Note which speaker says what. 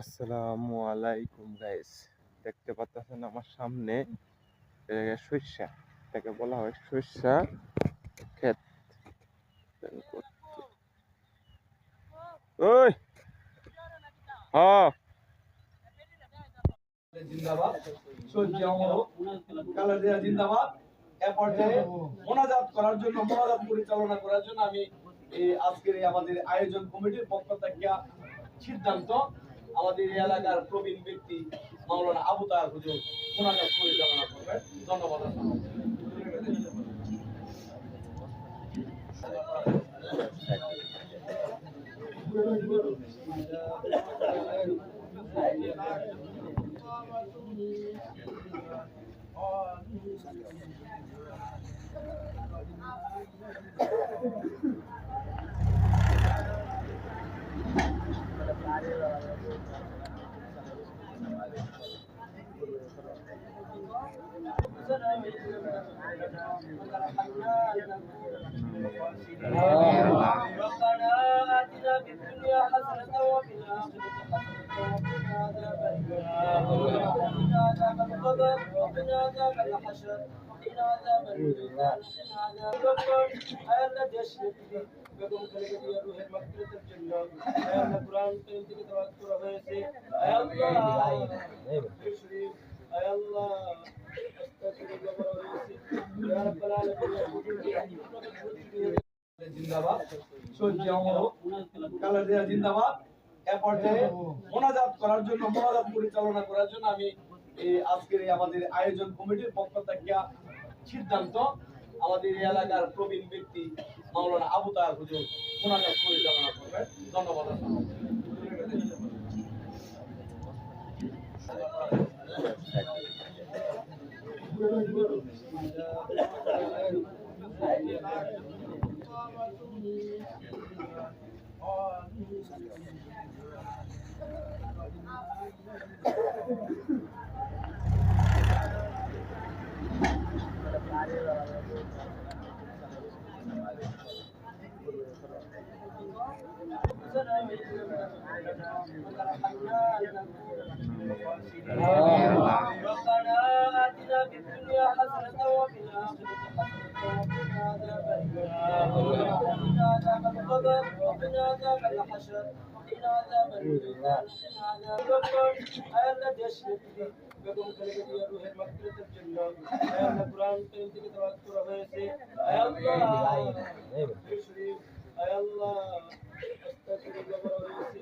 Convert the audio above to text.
Speaker 1: আসসালামু আলাইকুম গাইস, দেখতে পাচ্ছেন আমার সামনে সরিষা, এটাকে বলা হয় সরিষা ক্ষেত। ওই হ্যাঁ
Speaker 2: জিন্দাবাদ, সবজি অমর কালারিয়া জিন্দাবাদ। এ পর্যায়ে মোনাজাত পরিচালনা করার জন্য আমি আজকের আমাদের আয়োজন কমিটির পক্ষ থেকে সিদ্ধান্ত, আমাদের এই এলাকার প্রবীণ ব্যক্তি মাওলানা আবু তাহের হুজুর মোনাজাত পরিচালনা করবেন। ধন্যবাদ। ربنا آتنا في الدنيا حسنة وفي الآخرة حسنة وقنا عذاب القبر وقنا عذاب الحشر وقنا عذاب الميزان وقنا عذاب القبر. আল্লাহ দেশ নেত্রী বেগম খালেদা জিয়া রুহের মাগফিরাতের জন্য আল্লাহ কুরআন কারীম থেকে তেলাওয়াত করা হয়েছে। আল্লাহ শরীফ, আল্লাহ আস্তাগফিরুল্লাহ বলা হয়েছে। ইয়া রাব্বাল আলামিন জিন্দাবাদ, সবজি অমর কালারিয়া জিন্দাবাদ। এ পর্যায়ে মোনাজাত পরিচালনা করার জন্য আমি আজকের আমাদের আয়োজন কমিটির পক্ষ থেকে সিদ্ধান্ত, আমাদের এই এলাকার প্রবীণ ব্যক্তি মাওলানা আবু তাহের হুজুর মোনাজাত পরিচালনা করবেন। ধন্যবাদ। ربنا آتنا في الدنيا حسنة وفي الآخرة حسنة وقنا عذاب القبر وقنا عذاب الحشر وقنا عذاب الميزان وقنا عذاب القبر. আল্লাহ দেশ নেত্রী বেগম খালেদা জিয়া রুহের মাগফিরাতের জন্য আল্লাহ কুরআন কারীম থেকে তেলাওয়াত করা হয়েছে। আল্লাহ শরীফ, আল্লাহ আস্তাগফিরুল্লাহ বলা হয়েছে।